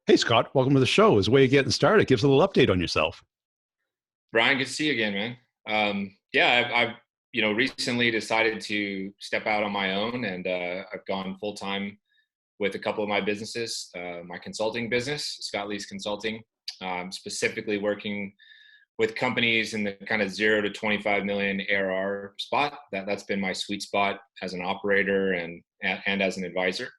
Hey, Scott, welcome to the show. As a way of getting started, give us a little update on yourself. Brian, good to see you again, man. Yeah, I've recently decided to step out on my own, and I've gone full time with a couple of my businesses. My consulting business, Scott Lee's Consulting, specifically working with companies in the kind of 0 to 25 million ARR spot. That's been my sweet spot as an operator and as an advisor.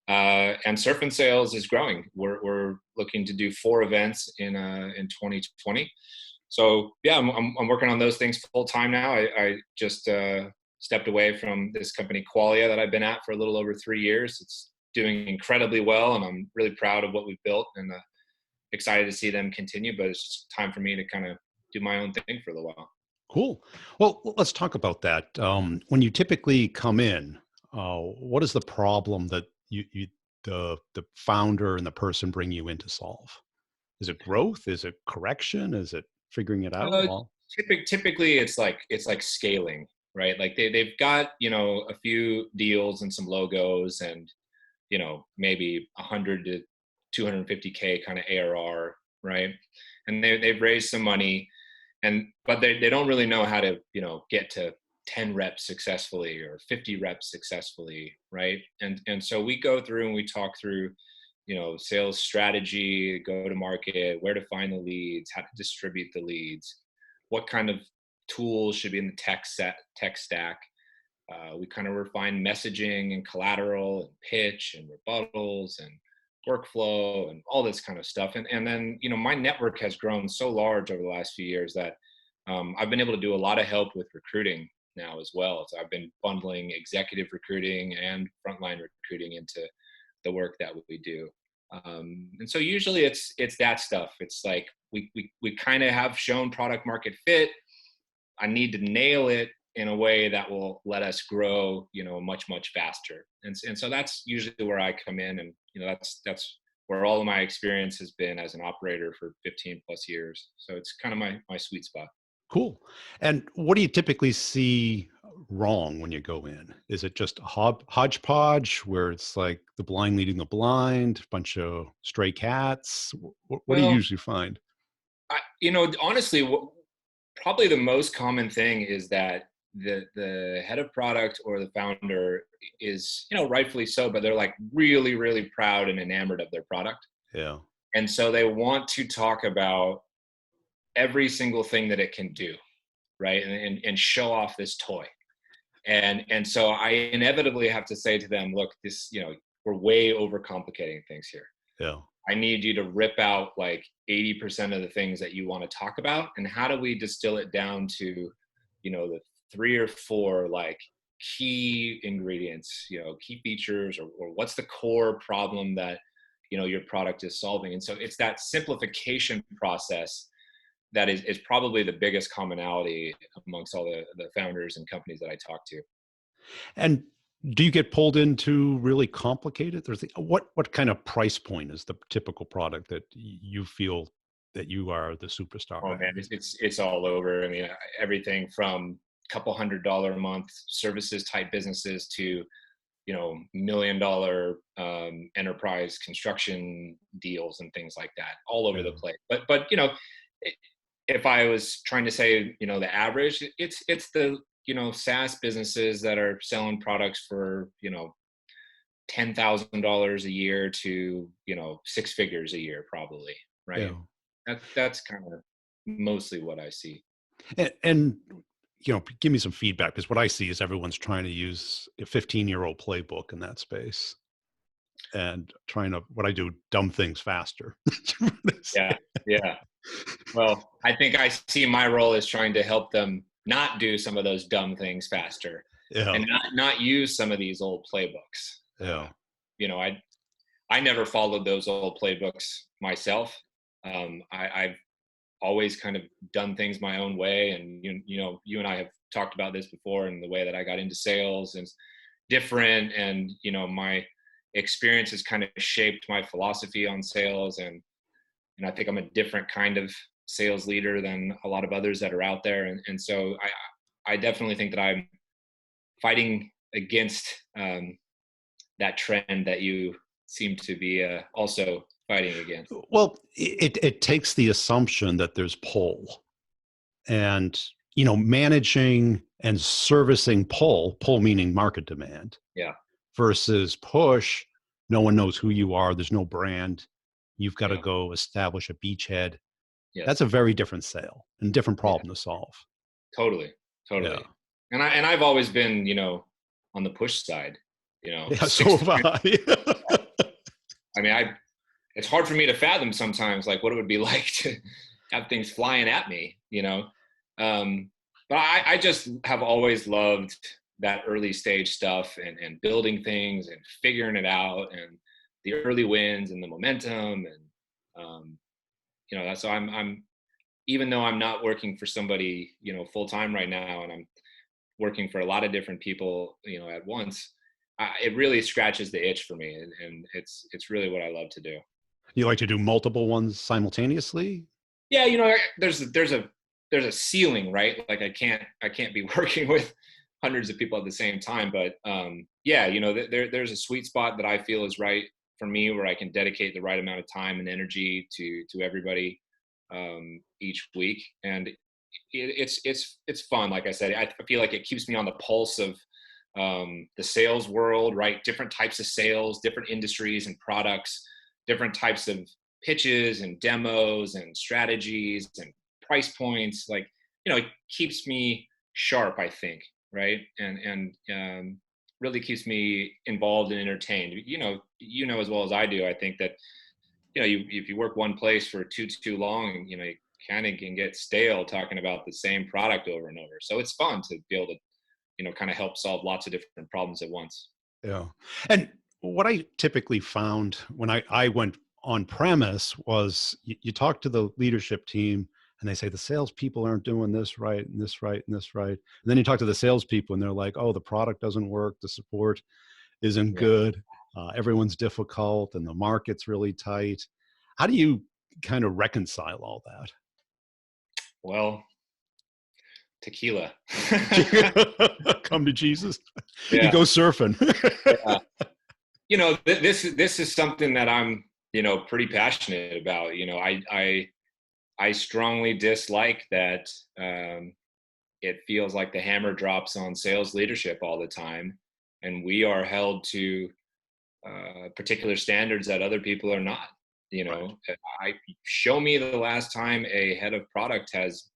And Surf and Sales is growing. We're looking to do 4 events in 2020. So yeah, I'm working on those things full time now. I just stepped away from this company Qualia that I've been at for a little over 3 years. It's doing incredibly well, and I'm really proud of what we've built, and excited to see them continue. But it's just time for me to kind of do my own thing for a little while. Cool. Well, let's talk about that. When you typically come in, what is the problem that the founder and the person bring you in to solve? Is it growth? Is it correction? Is it figuring it out? Uh, Well, Typically, it's like scaling, right? Like they've got a few deals and some logos, and maybe 100 to 250K kind of ARR, right? And they've raised some money, but they don't really know how to get to 10 reps successfully or 50 reps successfully, right? And so we go through and we talk through sales strategy, go to market, where to find the leads, how to distribute the leads, what kind of tools should be in the tech stack. We kind of refine messaging and collateral and pitch and rebuttals and workflow and all this kind of stuff. And then, my network has grown so large over the last few years that I've been able to do a lot of help with recruiting now as well. So I've been bundling executive recruiting and frontline recruiting into the work that we do. And so usually it's that stuff. It's like we kind of have shown product market fit. I need to nail it in a way that will let us grow, much faster. And so that's usually where I come in, and that's where all of my experience has been as an operator for 15 plus years. So it's kind of my sweet spot. cool. And what do you typically see wrong when you go in? Is it just a hodgepodge where it's like the blind leading the blind, bunch of stray cats? What do you Well, usually find? honestly, probably the most common thing is that the head of product or the founder is, rightfully so, but they're like really, really proud and enamored of their product. Yeah. And so they want to talk about every single thing that it can do, right? And show off this toy. And so I inevitably have to say to them, look, this, we're way overcomplicating things here. Yeah. I need you to rip out like 80% of the things that you want to talk about. And how do we distill it down to, the 3 or 4 like key ingredients, key features, or what's the core problem that, your product is solving. And so it's that simplification process that is probably the biggest commonality amongst all the founders and companies that I talk to. And do you get pulled into really complicated? What kind of price point is the typical product that you feel that you are the superstar Oh at? man, it's all over. I mean, everything from a couple $100 a month services type businesses to $1 million enterprise construction deals and things like that, all over Yeah. the place. But if I was trying to say the average, it's the SaaS businesses that are selling products for $10,000 a year to 6 figures a year, probably, right? Yeah. That's kind of mostly what I see. And give me some feedback, because what I see is everyone's trying to use a 15-year-old playbook in that space and trying to, what I do, dumb things faster. Yeah, yeah. Well, I think I see my role as trying to help them not do some of those dumb things faster, Yeah. and not use some of these old playbooks. Uh, Yeah. I never followed those old playbooks myself. I've always kind of done things my own way, and you and I have talked about this before, and the way that I got into sales is different, and my experience has kind of shaped my philosophy on sales, and I think I'm a different kind of sales leader than a lot of others that are out there. And so I definitely think that I'm fighting against that trend that you seem to be also fighting against. Well, it takes the assumption that there's pull, and managing and servicing pull meaning market demand, Yeah, versus push. No one knows who you are. There's no brand. You've got to yeah, go establish a beachhead. That's a yes, very different sale and different yeah, problem to solve. totally, Yeah. totally. And I've always been, on the push side. Yeah. So Six. have I. I mean, it's hard for me to fathom sometimes, like what it would be like to have things flying at me. But I just have always loved that early stage stuff and building things and figuring it out and the early wins and the momentum um, that's so I'm even though I'm not working for somebody full time right now, and I'm working for a lot of different people at once. It really scratches the itch for me, and it's really what I love to do. You like to do multiple ones simultaneously? Yeah, there's a ceiling, right? Like I can't be working with hundreds of people at the same time, but yeah, there's a sweet spot that I feel is right for me, where I can dedicate the right amount of time and energy to everybody each week, and it's fun. Like I said, I feel like it keeps me on the pulse of the sales world, right? Different types of sales, different industries and products, different types of pitches and demos and strategies and price points. Like, it keeps me sharp, I think, right? And really keeps me involved and entertained. You know as well as I do. I think that if you work one place for too long, you kind of can get stale talking about the same product over and over. So it's fun to be able to kind of help solve lots of different problems at once. Yeah. And what I typically found when I went on premise was you talk to the leadership team and they say the salespeople aren't doing this right and this right and this right. And then you talk to the salespeople and they're like, oh, the product doesn't work. The support isn't Yeah. good. Everyone's difficult and the market's really tight. How do you kind of reconcile all Well, tequila. that? Come to Jesus. You Yeah. go surfing. Yeah. This is something that I'm, pretty passionate about. I strongly dislike that it feels like the hammer drops on sales leadership all the time, and we are held to particular standards that other people are not. Right. I show me the last time a head of product has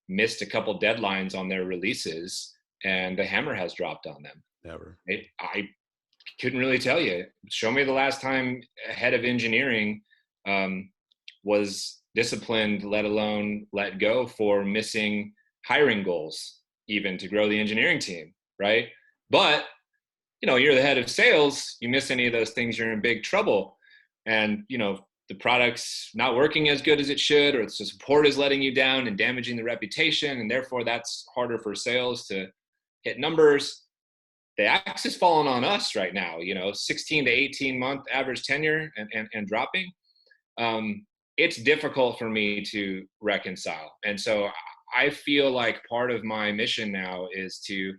missed a couple deadlines on their releases and the hammer has dropped on them. Never. I couldn't really tell you. Show me the last time a head of engineering um, was disciplined, let alone let go for missing hiring goals, even to grow the engineering team, right? But you're the head of sales. You miss any of those things, you're in big trouble. And the product's not working as good as it should, or the support is letting you down and damaging the reputation, and therefore that's harder for sales to hit numbers. The axe is falling on us right now, 16 to 18 month average tenure and dropping. It's difficult for me to reconcile. And so I feel like part of my mission now is to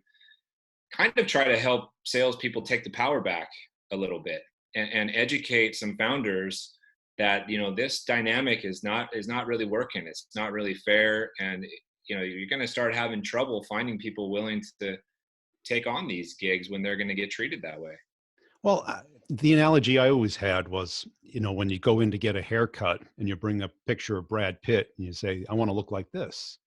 kind of try to help salespeople take the power back a little bit and educate some founders that this dynamic is not really working. It's not really fair, and you're going to start having trouble finding people willing to take on these gigs when they're going to get treated that way. Well, the analogy I always had was, when you go in to get a haircut and you bring a picture of Brad Pitt and you say, I want to look like this.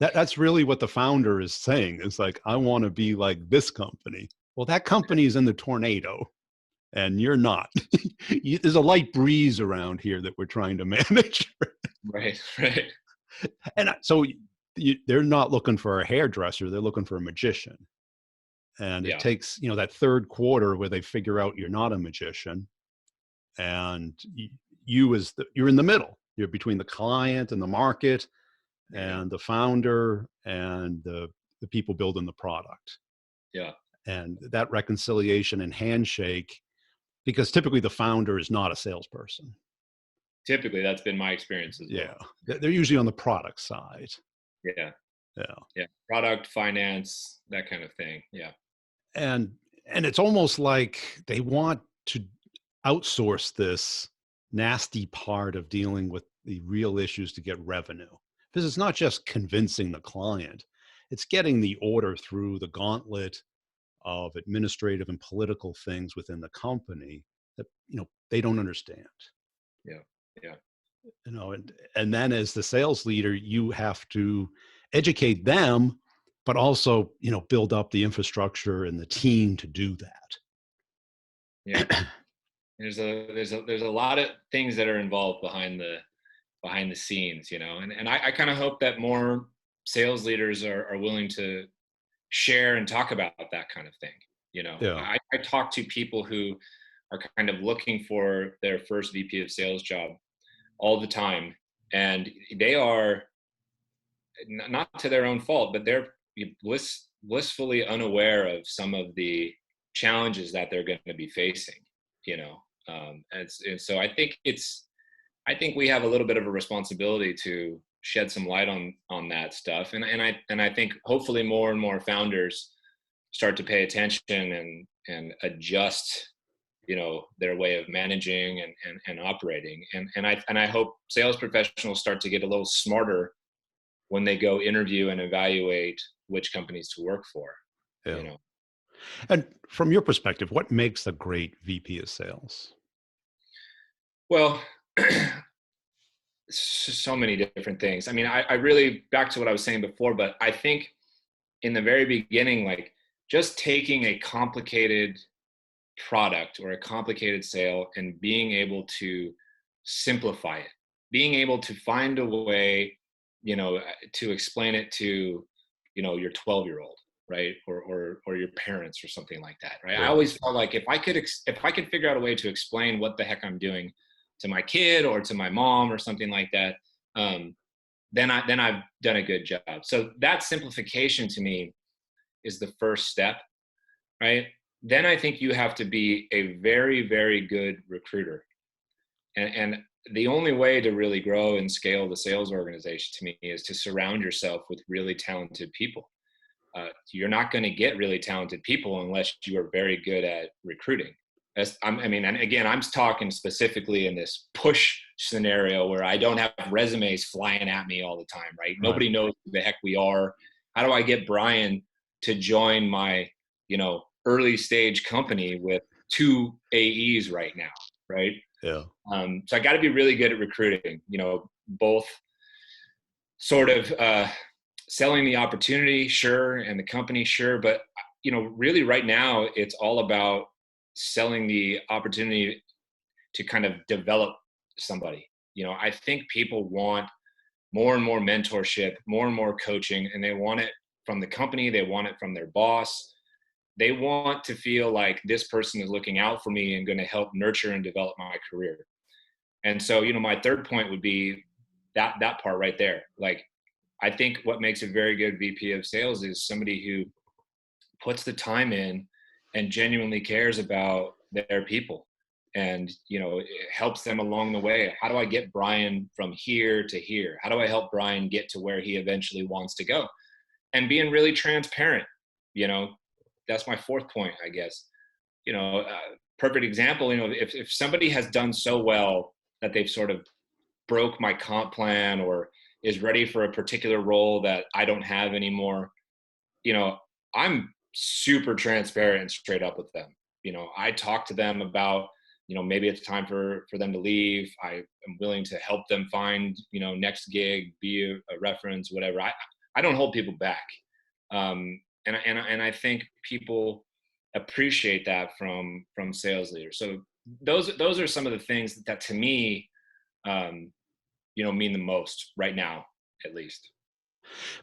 That's really what the founder is saying. It's like, I want to be like this company. Well, that company is in the tornado and you're not. There's a light breeze around here that we're trying to manage. Right, right. And so they're not looking for a hairdresser. They're looking for a magician. And it Yeah, takes, that third quarter where they figure out you're not a magician, and you're in the middle. You're between the client and the market yeah, and the founder and the people building the product. yeah. And that reconciliation and handshake, because typically the founder is not a salesperson. Typically, that's been my experience as Yeah. well. They're usually on the product side. Yeah, Yeah. yeah. Product, finance, that kind of thing. Yeah, And it's almost like they want to outsource this nasty part of dealing with the real issues to get revenue. Because it's not just convincing the client, it's getting the order through the gauntlet of administrative and political things within the company that they don't understand. Yeah. Yeah. And then as the sales leader, you have to educate them, but also build up the infrastructure and the team to do Yeah. that. There's a lot of things that are involved behind the scenes, and I kind of hope that more sales leaders are willing to share and talk about that kind of thing. Yeah. I talk to people who are kind of looking for their first VP of sales job all the time, and they are not to their own fault, but they're blissfully unaware of some of the challenges that they're going to be facing. And so I think we have a little bit of a responsibility to shed some light on that stuff, and I think hopefully more and more founders start to pay attention and adjust their way of managing and operating, and I hope sales professionals start to get a little smarter when they go interview and evaluate which companies to work for. Yeah. you know And from your perspective, what makes a great VP of sales? well, so many different things. I mean, I really, back to what I was saying before, but I think in the very beginning, like, just taking a complicated product or a complicated sale and being able to simplify it, being able to find a way, to explain it to, your 12-year-old, right? Or your parents or something like that, right? I Yeah. always felt like if I could figure out a way to explain what the heck I'm doing to my kid or to my mom or something like that, then I've done a good job. So that simplification to me is the first step, right? Then I think you have to be a very, very good recruiter. And the only way to really grow and scale the sales organization to me is to surround yourself with really talented people. You're not going to get really talented people unless you are very good at recruiting. And again, I'm talking specifically in this push scenario where I don't have resumes flying at me all the time, right? Right. Nobody knows who the heck we are. How do I get Brian to join my, early stage company with 2 AEs right now, right? Yeah. So I got to be really good at recruiting, both sort of selling the opportunity, sure, and the company, sure, but really right now it's all about selling the opportunity to kind of develop somebody. I think people want more and more mentorship, more and more coaching, and they want it from the company, they want it from their boss. They want to feel like this person is looking out for me and going to help nurture and develop my career. And so, my third point would be that part right there. Like, I think what makes a very good VP of sales is somebody who puts the time in and genuinely cares about their people, and it helps them along the way. How do I get Brian from here to here? How do I help Brian get to where he eventually wants to go? And being really transparent. That's my fourth point, I guess. Perfect example, if somebody has done so well that they've sort of broke my comp plan or is ready for a particular role that I don't have anymore, I'm super transparent and straight up with them. I talk to them about, maybe it's time for them to leave. I am willing to help them find, next gig, be a reference, whatever. I don't hold people back. And I think people appreciate that from sales leaders. So those are some of the things that to me, mean the most right now, at least.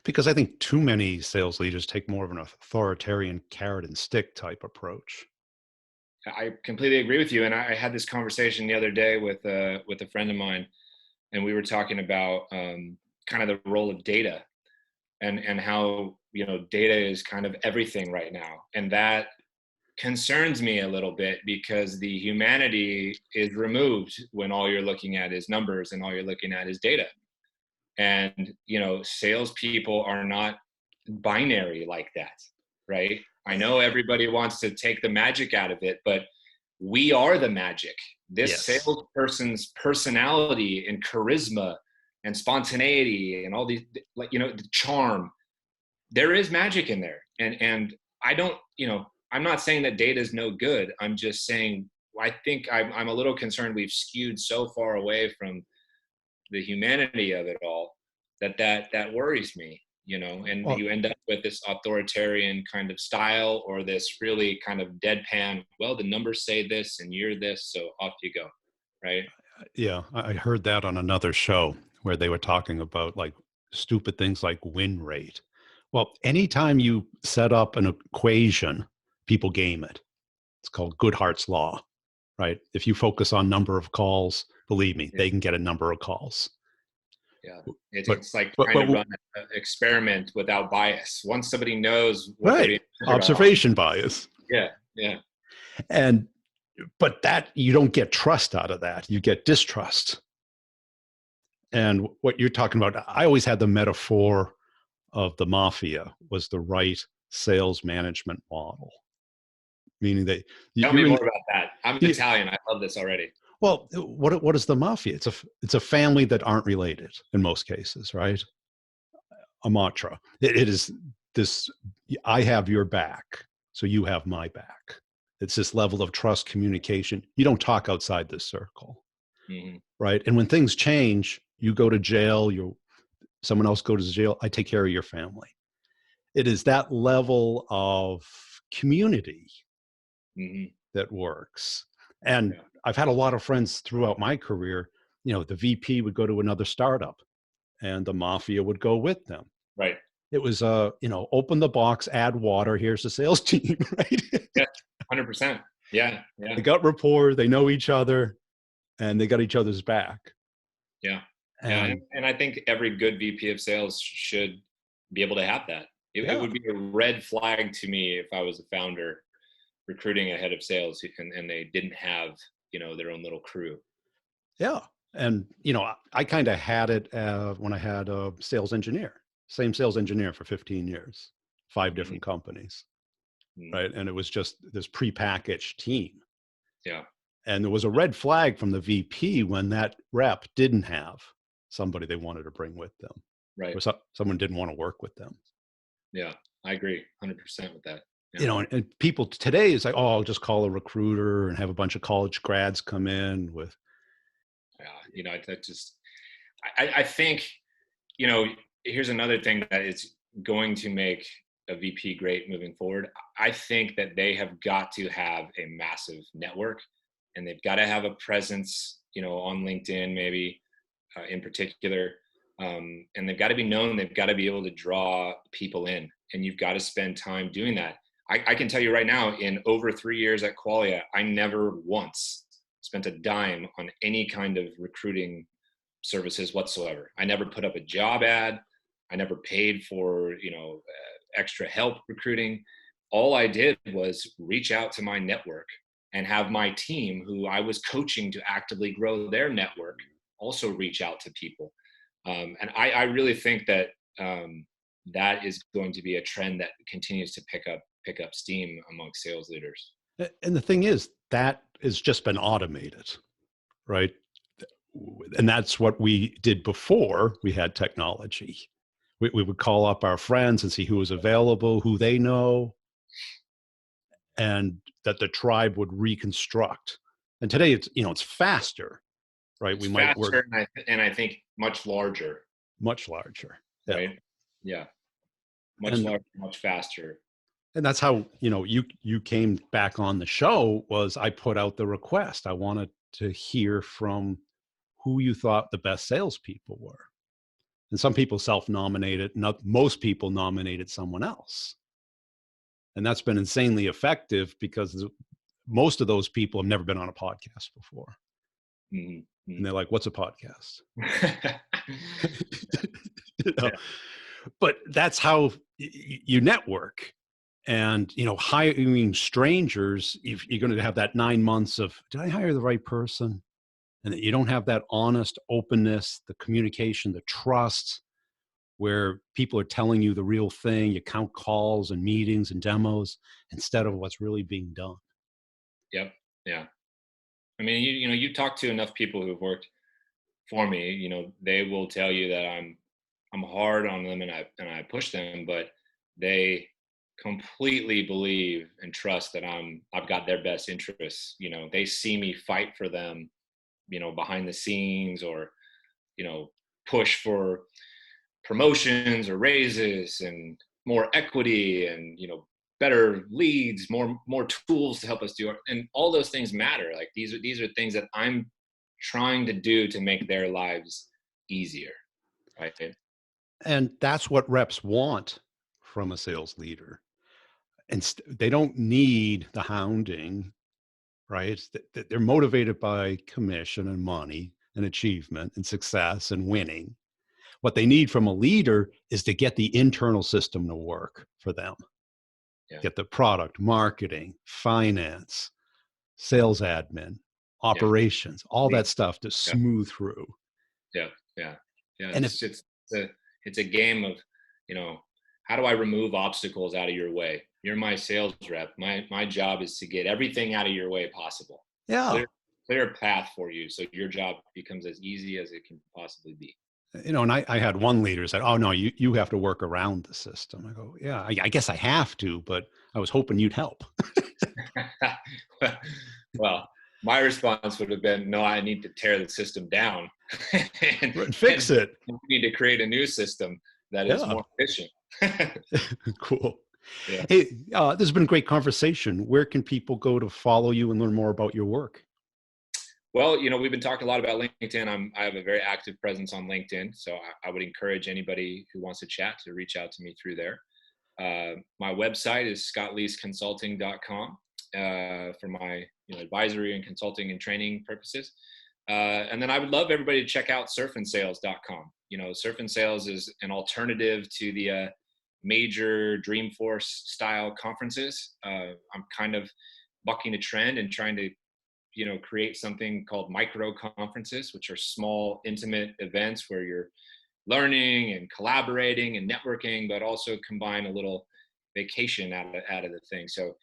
Because I think too many sales leaders take more of an authoritarian carrot and stick type approach. I completely agree with you. And I had this conversation the other day with a friend of mine, and we were talking about kind of the role of data and how, data is kind of everything right now. And that concerns me a little bit because the humanity is removed when all you're looking at is numbers and all you're looking at is data. And, salespeople are not binary like that, right? I know everybody wants to take the magic out of it, but we are the magic. This Yes. salesperson's personality and charisma and spontaneity and all these, like, the charm, there is magic in there. And I don't, I'm not saying that data is no good. I'm just saying, I think I'm a little concerned we've skewed so far away from the humanity of it all that worries me, and Well, you end up with this authoritarian kind of style, or this really kind of deadpan, well, the numbers say this and you're this, so off you go, right? yeah, I heard that on another show where they were talking about like stupid things like win rate. Well, anytime you set up an equation, people game it. It's called Goodhart's law, right? If you focus on number of calls, believe me, Yeah, they can get a number of calls. yeah. But It's like but trying to run an experiment without bias. Once somebody knows what they're right, being measured on. observation bias. Yeah, yeah. And but that you don't get trust out of that. You get distrust. Yeah. And what you're talking about, I always had the metaphor of the mafia was the right sales management model, meaning that Tell me you're in. more about that. I'm You, Italian. I love this already. well, what is the mafia? It's a family that aren't related in most cases, right? A mantra. It is this: I have your back, so you have my back. It's this level of trust, communication. You don't talk outside this circle, Hmm. right? And when things change, you go to jail. Someone else goes to jail. I take care of your family. It is that level of community Hmm. that works. And Yeah. I've had a lot of friends throughout my career. The VP would go to another startup and the mafia would go with them. Right. It was, open the box, add water. Here's the sales team, right? Yeah. 100%. Yeah. Yeah. They got rapport, they know each other, and they got each other's back. Yeah. Yeah. And, And and I think every good VP of sales should be able to have that. It yeah, would be a red flag to me if I was a founder recruiting a head of sales and they didn't have, their own little crew. yeah. And, I kind of had it when I had a sales engineer, same sales engineer for 15 years, 5 Hmm. different companies, Hmm. right? And it was just this prepackaged team. Yeah. And there was a red flag from the VP when that rep didn't have somebody they wanted to bring with them, Right. or someone didn't want to work with them. Yeah. I agree 100% with that. Yeah. And people today is like, oh, I'll just call a recruiter and have a bunch of college grads come in with. Yeah. I think, here's another thing that is going to make a VP great moving forward. I think that they have got to have a massive network, and they've got to have a presence, on LinkedIn, maybe in particular. And they've got to be known. They've got to be able to draw people in, and you've got to spend time doing that. I can tell you right now, in over 3 years at Qualia, I never once spent a dime on any kind of recruiting services whatsoever. I never put up a job ad. I never paid for, extra help recruiting. All I did was reach out to my network and have my team, who I was coaching to actively grow their network, also reach out to people. And I really think that that is going to be a trend that continues to pick up steam among sales leaders. And the thing is, that has just been automated, right? And that's what we did before we had technology. We would call up our friends and see who was available, who they know, and that the tribe would reconstruct. And today it's faster, right? It's We might work faster, and I think much larger, much larger. Yeah. right? Yeah, much And larger, much faster. and that's how, you came back on the show. Was I put out the request. I wanted to hear from who you thought the best salespeople were. And some people self-nominated, not most people nominated someone else. And that's been insanely effective because most of those people have never been on a podcast before. And they're like, what's a podcast? you know? Yeah. But that's how you network. And, hiring strangers, if you're going to have that 9 months of, did I hire the right person? And that you don't have that honest openness, the communication, the trust, where people are telling you the real thing. You count calls and meetings and demos instead of what's really being done. Yep. Yeah. I mean, you talk to enough people who've worked for me, they will tell you that I'm hard on them and I push them, but they completely believe and trust that I've got their best interests. They see me fight for them, behind the scenes, or, you know, push for promotions or raises and more equity and, better leads, more tools to help us do it. And all those things matter. Like these are things that I'm trying to do to make their lives easier, right? And that's what reps want from a sales leader. And they don't need the hounding, right? They're motivated by commission and money and achievement and success and winning. What they need from a leader is to get the internal system to work for them, Yeah, get the product, marketing, finance, sales admin, yeah, operations, all lead. that stuff to Yeah, smooth through. yeah, yeah, yeah. And if, It's a game of, you know, how do I remove obstacles out of your way? You're my sales rep. My job is to get everything out of your way possible. yeah, Clear path for you, so your job becomes as easy as it can possibly be. and I had one leader said, "Oh no, you have to work around the system." I go, "Yeah, I guess I have to, but I was hoping you'd help." Well, my response would have been, no, I need to tear the system down and, And fix and it. we need to create a new system that is Yeah, more efficient. cool. Yeah. Hey, this has been a great conversation. Where can people go to follow you and learn more about your work? Well, we've been talking a lot about LinkedIn. I have a very active presence on LinkedIn, so I would encourage anybody who wants to chat to reach out to me through there. My website is scottleaseconsulting.com for my advisory and consulting and training purposes. And then I would love everybody to check out surfandsales.com. Surf and Sales is an alternative to the major Dreamforce style conferences. I'm kind of bucking a trend and trying to create something called micro conferences, which are small, intimate events where you're learning and collaborating and networking, but also combine a little vacation out of the thing. So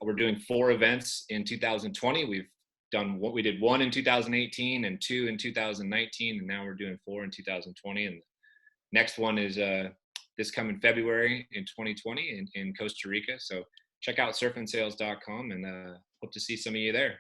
we're doing 4 events in 2020. We did 1 in 2018 and 2 in 2019, and now we're doing 4 in 2020. And next one is this coming February in 2020 in Costa Rica. So check out surfandsales.com and hope to see some of you there.